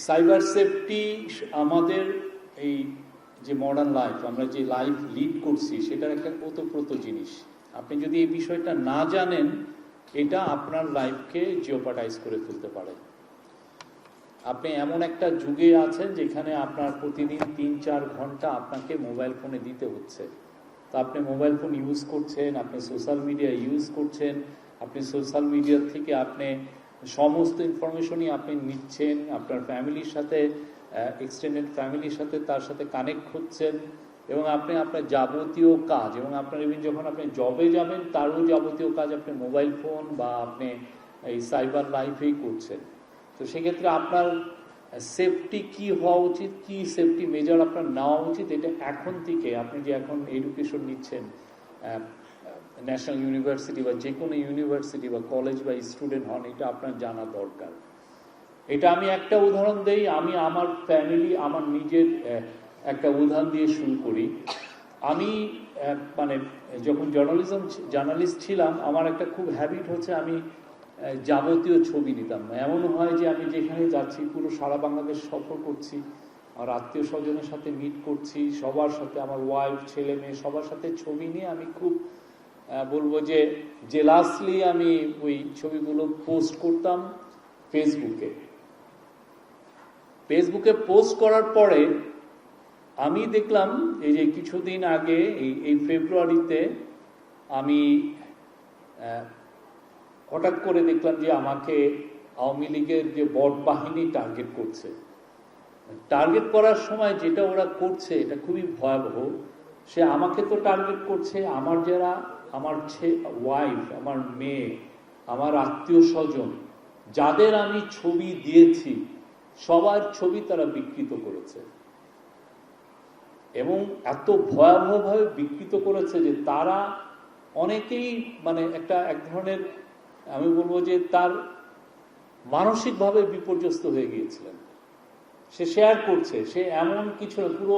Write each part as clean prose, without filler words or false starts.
Cyber safety আমাদের এই যে মডার্ন লাইফ, আমরা যে লাইফ লিড করছি, সেটার একটা ওতপ্রোত জিনিস। আপনি যদি এই বিষয়টা না জানেন, এটা আপনার লাইফকে জিওপার্টাইজ করে ফেলতে পারে। আপনি এমন একটা যুগে আছেন যেখানে আপনার প্রতিদিন ৩-৪ ঘন্টা আপনাকে মোবাইল ফোনে দিতে হচ্ছে। তো আপনি মোবাইল ফোন ইউজ করছেন, আপনি সোশ্যাল মিডিয়া ইউজ করছেন, আপনি সোশ্যাল মিডিয়া থেকে আপনি সমস্ত ইনফরমেশনই আপনি নিচ্ছেন, আপনার ফ্যামিলির সাথে, এক্সটেন্ডেড ফ্যামিলির সাথে তার সাথে কানেক্ট হচ্ছেন, এবং আপনি আপনার যাবতীয় কাজ, এবং আপনার ইভেন যখন আপনি জবে যাবেন তারও যাবতীয় কাজ আপনি মোবাইল ফোন বা আপনি এই সাইবার লাইফেই করছেন। তো সেক্ষেত্রে আপনার সেফটি কি হওয়া উচিত, কি সেফটি মেজার আপনার নেওয়া উচিত, এটা এখন থেকে আপনি যে এখন এডুকেশন নিচ্ছেন ন্যাশনাল ইউনিভার্সিটি বা যে কোনো ইউনিভার্সিটি বা কলেজ বা স্টুডেন্ট হন, এটা আপনার জানা দরকার। এটা আমি একটা উদাহরণ দেই, আমি আমার ফ্যামিলি, আমার নিজের একটা উদাহরণ দিয়ে শুরু করি। আমি মানে যখন জার্নালিস্ট ছিলাম, আমার একটা খুব হ্যাবিট হচ্ছে আমি যাবতীয় ছবি নিতাম না। এমন হয় যে আমি যেখানে যাচ্ছি পুরো সারা বাংলাদেশ সফর করছি, আমার আত্মীয় স্বজনের সাথে মিট করছি, সবার সাথে, আমার ওয়াইফ, ছেলে মেয়ে সবার সাথে ছবি নিয়ে আমি খুব বলবো যে জেলাসলি আমি ওই ছবিগুলো পোস্ট করতাম ফেসবুকে পোস্ট করার পরে আমি দেখলাম এই যে কিছুদিন আগে এই ফেব্রুয়ারিতে আমি হঠাৎ করে দেখলাম যে আমাকে আওয়ামী লীগের যে বট বাহিনী টার্গেট করছে। টার্গেট করার সময় যেটা ওরা করছে এটা খুবই ভয়াবহ। সে আমাকে তো টার্গেট করছে, আমার যারা, আমার ওয়াইফ, আমার মেয়ে, আমার আত্মীয় স্বজন, যাদের আমি ছবি দিয়েছি সবার ছবি তারা বিকৃত করেছে, এবং এত ভয়াবহভাবে বিকৃত করেছে যে তারা অনেকেই মানে এক ধরনের, আমি বলবো যে তার মানসিকভাবে বিপর্যস্ত হয়ে গিয়েছিলেন। সে শেয়ার করছে, সে এমন কিছু না, পুরো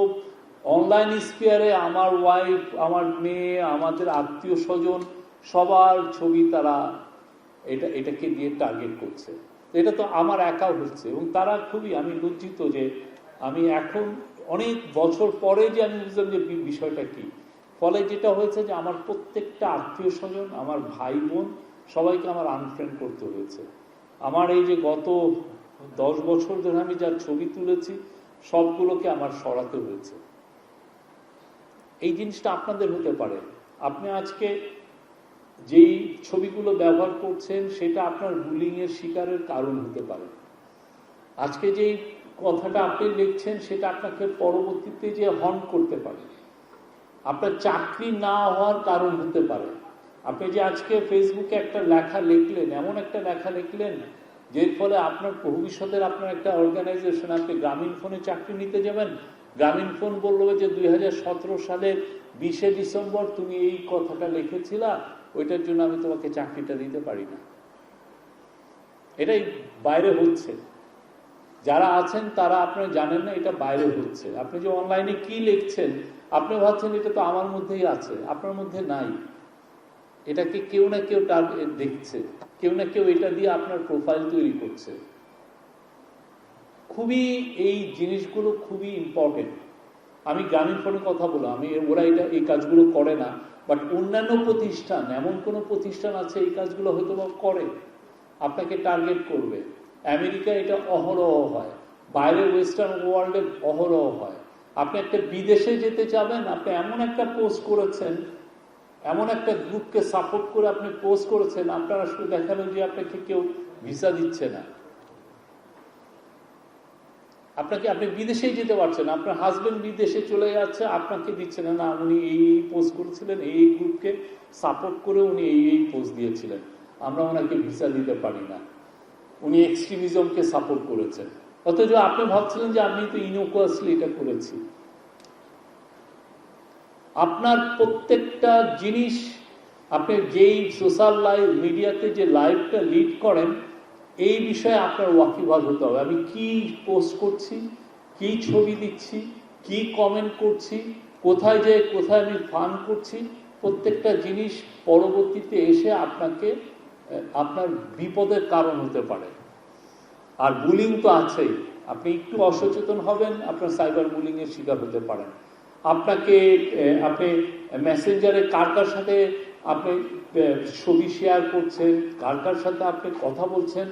অনলাইন স্পিয়ারে আমার ওয়াইফ, আমার মেয়ে, আমাদের আত্মীয় স্বজন সবার ছবি তারা এটাকে দিয়ে টার্গেট করছে। এটা তো আমার একাও হচ্ছে, এবং তারা খুবই, আমি লজ্জিত যে আমি এখন অনেক বছর পরে যে আমি বুঝলাম যে বিষয়টা কি। ফলে যেটা হয়েছে যে আমার প্রত্যেকটা আত্মীয় স্বজন, আমার ভাই বোন সবাইকে আমার আনফ্রেন্ড করতে হয়েছে। আমার এই যে গত 10 বছর ধরে আমি যার ছবি তুলেছি সবগুলোকে আমার সরাতে হয়েছে। এই জিনিসটা আপনাদের হতে পারে। আপনি আজকে যেই ছবিগুলো ব্যবহার করছেন সেটা আপনার বুলিং এর শিকারের কারণ হতে পারে। আজকে যেই কথাটা আপনি লিখছেন সেটা আপনাকে পরবর্তীতে যে হন্ট করতে পারে। আপনার চাকরি না হওয়ার কারণ হতে পারে। আপনি যে আজকে ফেসবুকে একটা লেখা লিখলেন, এমন একটা লেখা লিখলেন যের ফলে আপনার ভবিষ্যতের আপনার একটা অর্গানাইজেশন, আপনি গ্রামীণ ফোনে চাকরি নিতে যাবেন, গ্রামীণ ফোন বললো যে 2017 সালের 20 ডিসেম্বর তুমি এই কথাটা লিখেছিলা, ওইটার জন্য আমি তোমাকে চাকরিটা দিতে পারি না। এটাই বাইরে হচ্ছে। যারা আছেন তারা আপনারা জানেন না এটা বাইরে হচ্ছে। আপনি যে অনলাইনে কি লিখছেন আপনি ভাবছেন এটা তো আমার মধ্যেই আছে, আপনার মধ্যে নাই। এটাকে কেউ না কেউ দেখছে, কেউ না কেউ এটা দিয়ে আপনার প্রোফাইল তৈরি করছে। খুবই এই জিনিসগুলো খুবই ইম্পর্টেন্ট। আমি গ্রামীণ ফোনের কথা বললাম, ওরা এই কাজগুলো করে না, বাট অন্যান্য প্রতিষ্ঠান, এমন কোনো প্রতিষ্ঠান আছে এই কাজগুলো হয়তো করে, আপনাকে টার্গেট করবে। আমেরিকায় এটা অহরহ হয়, বাইরে ওয়েস্টার্ন ওয়ার্ল্ডে অহরহ হয়। আপনি একটা বিদেশে যেতে চাবেন, আপনি এমন একটা পোস্ট করেছেন, এমন একটা গ্রুপকে সাপোর্ট করে আপনি পোস্ট করেছেন, আপনারা শুধু দেখালো যে আপনাকে কেউ ভিসা দিচ্ছে না, আপনি বিদেশেই যেতে পারছেন, আপনার হাজবেন্ড বিদেশে চলে যাচ্ছে, আপনাকে দিচ্ছে না, উনি এই পোস্ট করেছিলেন, এই গ্রুপকে সাপোর্ট করে উনি এই পোস্ট দিয়েছিলেন, আমরা ওনাকে ভিসা দিতে পারি না, উনি এক্সট্রিমিজমকে সাপোর্ট করেছেন। অথচ আপনি ভাবছিলেন যে আমি তো ইনকুয়াসলি এটা করেছি। আপনার প্রত্যেকটা জিনিস, আপনি যেই সোশ্যাল মিডিয়াতে যে লাইফটা লিড করেন, এই বিষয়ে আপনার ওয়াকিবহাল হতে হবে। আমি কি পোস্ট করছি, কি ছবি দিচ্ছি, কি কমেন্ট করছি, কোথায় যাই, কোথায় আমি ফান করছি, প্রত্যেকটা জিনিস পরবর্তীতে এসে আপনার বিপদের কারণ হতে পারে। আর বুলিং তো আছেই। আপনি একটু অসচেতন হবেন, আপনার সাইবার বুলিং এর শিকার হতে পারেন। আপনাকে আপনি মেসেঞ্জারে কার কার সাথে আপনি ছবি শেয়ার করছেন, কার কার সাথে আপনি কথা বলছেন,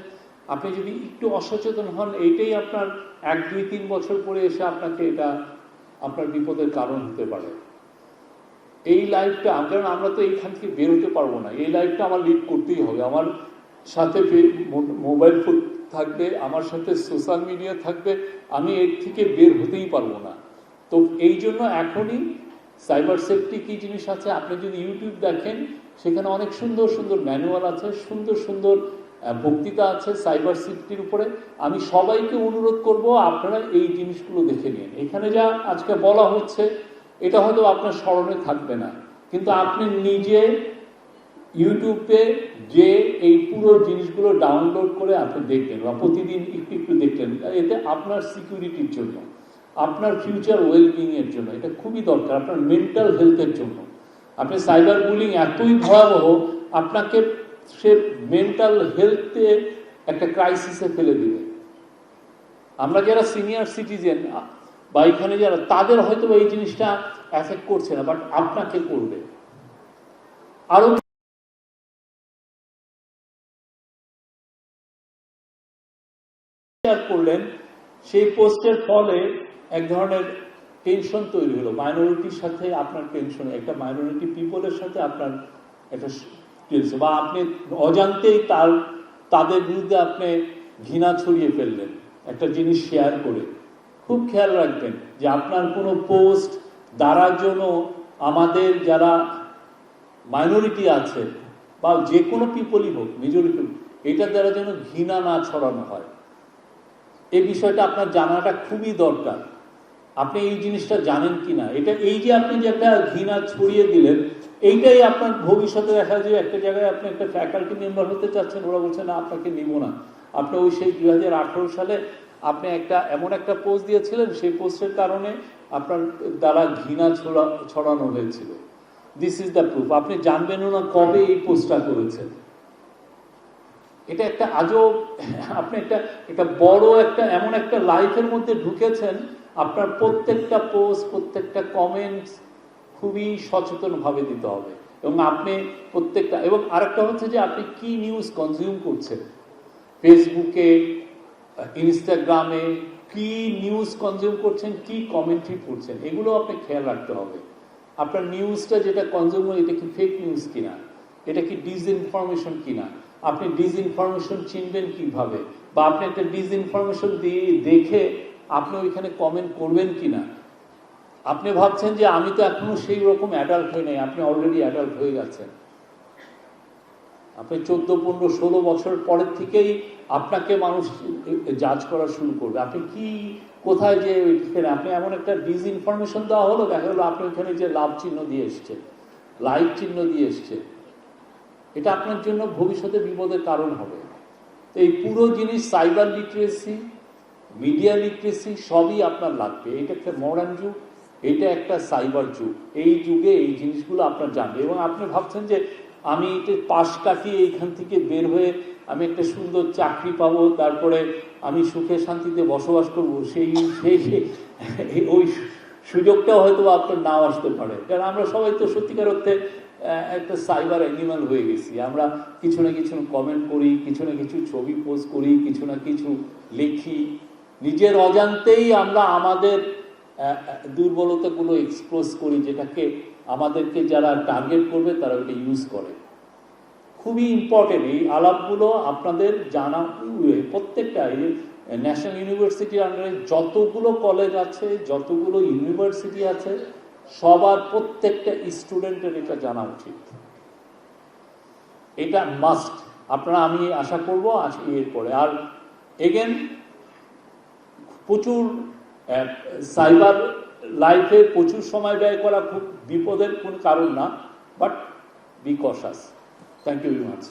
আপনি যদি একটু অসচেতন হন, এইটাই আপনার 1-2-3 বছর পরে এসে আপনাকে এটা আপনার বিপদের কারণ হতে পারে। এই লাইফটা, কারণ আমরা তো এইখান থেকে বের হতে পারবো না, এই লাইফটা আমার লিড করতেই হবে। আমার সাথে মোবাইল ফোন থাকবে, আমার সাথে সোশ্যাল মিডিয়া থাকবে, আমি এর থেকে বের হতেই পারবো না। তো এই জন্য এখনই সাইবার সেফটি কি জিনিস আছে, আপনি যদি ইউটিউব দেখেন সেখানে অনেক সুন্দর সুন্দর ম্যানুয়াল আছে, সুন্দর সুন্দর বক্তৃতা আছে সাইবার সেফটির উপরে। আমি সবাইকে অনুরোধ করব আপনারা এই জিনিসগুলো দেখে নিন। এখানে যা আজকে বলা হচ্ছে এটা হয়তো আপনার স্মরণে থাকবে না, কিন্তু আপনি নিজে ইউটিউবে যে এই পুরো জিনিসগুলো ডাউনলোড করে আপনি দেখবেন বা প্রতিদিন একটু একটু দেখলেন, এতে আপনার সিকিউরিটির জন্য, আপনার ফিউচার ওয়েলবিং এর জন্য এটা খুবই দরকার, আপনার মেন্টাল হেলথের জন্য। আপনি সাইবার বুলিং এতই ভয়াবহ, আপনাকে সে মেন্টাল হেলথে একটা ক্রাইসিসে ফেলে দিবে। আমরা যারা সিনিয়র সিটিজেন বা এখানে যারা, তাদের হয়তো এই জিনিসটা এফেক্ট করছে না, বাট আপনাকে করবে। আরো করলেন, সেই পোস্টের ফলে এক ধরনের টেনশন তৈরি হলো, মাইনরিটির সাথে আপনার টেনশন, একটা মাইনরিটি পিপলের সাথে আপনার একটা টেনশন, বা আপনি অজান্তেই তাদের বিরুদ্ধে আপনি ঘৃণা ছড়িয়ে ফেললেন একটা জিনিস শেয়ার করে। খুব খেয়াল রাখবেন যে আপনার কোনো পোস্ট দ্বারা যেন আমাদের যারা মাইনরিটি আছে বা যে কোনো পিপলই হোক, মেজরিটি, এটার দ্বারা যেন ঘৃণা না ছড়ানো হয়। এই বিষয়টা আপনার জানাটা খুবই দরকার। আপনি এই জিনিসটা জানেন কিনা, এটা এই যে আপনি যে একটা ঘৃণা ছড়িয়ে দিলেন, এইটাই আপনার ভবিষ্যতে দেখা যায় একটা জায়গায় আপনি একটা ফ্যাকাল্টি মেম্বার হতে চাচ্ছেন, ওরা বলছে না আপনাকে নিব না। আপনি ওই সেই 2018 সালে আপনি এমন একটা পোস্ট দিয়েছিলেন, সেই পোস্টের কারণে আপনার দ্বারা ঘৃণা ছড়ানো হয়েছিল। This is the proof. আপনি জানবেনও না কবে এই পোস্টটা করেছেন। এটা একটা আজব, আপনি একটা বড় একটা এমন একটা লাইফের মধ্যে ঢুকেছেন, আপনার প্রত্যেকটা পোস্ট, প্রত্যেকটা কমেন্টস খুবই সচেতন ভাবে দিতে হবে। এবং আপনি প্রত্যেকটা, এবং আরেকটা হচ্ছে যে আপনি কি নিউজ কনজিউম করছেন, ফেসবুকে, ইনস্টাগ্রামে কি নিউজ কনজিউম করছেন, কি কমেন্ট্রি করছেন, এগুলো আপনি খেয়াল রাখতে হবে। আপনার নিউজটা যেটা কনজিউম, এটা কি ফেক নিউজ কিনা, এটা কি ডিসইনফরমেশন কিনা, আপনি ডিসইনফরমেশন চিনবেন কিভাবে, বা আপনি একটা ডিসইনফরমেশন দিয়ে দেখে আপনি ওইখানে কমেন্ট করবেন কিনা। আপনি ভাবছেন যে আমি তো এখনো সেই রকম অ্যাডাল্ট হই নাই, আপনি অলরেডি অ্যাডাল্ট হয়ে গেছেন। আপনি 14-15-16 বছর পরের থেকেই আপনাকে মানুষ জাজ করা শুরু করবে। আপনি কি কোথায় যে আপনি এমন একটা ডিসইনফরমেশন দেওয়া হলো, দেখা গেলো আপনি ওইখানে যে লাভ চিহ্ন দিয়ে এসছে, লাইক চিহ্ন দিয়ে এসছে, এটা আপনার জন্য ভবিষ্যতে বিপদের কারণ হবে। তো এই পুরো জিনিস সাইবার লিটারেসি, মিডিয়া লিটারেসি সবই আপনার লাগবে। এটা একটা মডার্ন যুগ, এটা একটা সাইবার যুগ। এই যুগে এই জিনিসগুলো আপনার জানবে। এবং আপনি ভাবছেন যে আমি এটা পাশ কাটিয়ে এইখান থেকে বের হয়ে আমি একটা সুন্দর চাকরি পাবো, তারপরে আমি সুখে শান্তিতে বসবাস করব, সেই ওই সুযোগটাও হয়তো আপনার নাও আসতে পারে। কারণ আমরা সবাই তো সত্যিকার অর্থে একটা সাইবার অ্যানিমাল হয়ে গেছি। আমরা কিছু না কিছু কমেন্ট করি, কিছু না কিছু ছবি পোস্ট করি, কিছু না কিছু লিখি, নিজের অজান্তেই আমরা আমাদের দুর্বলতাগুলো এক্সপ্লোজ করি, যেটাকে আমাদেরকে যারা টার্গেট করবে তারা ওটা ইউজ করে। খুবই ইম্পর্টেন্ট এই আলাপগুলো আপনাদের জানা। প্রত্যেকটা ন্যাশনাল ইউনিভার্সিটির আন্ডারে যতগুলো কলেজ আছে, যতগুলো ইউনিভার্সিটি আছে, সবার প্রত্যেকটা স্টুডেন্টের এটা জানা উচিত। এটা মাস্ট। আপনারা, আমি আশা করব এরপরে আর এগেন প্রচুর সাইবার লাইফে প্রচুর সময় ব্যয় করা খুব বিপদের কোন কারণ না, but be cautious. Thank you very much.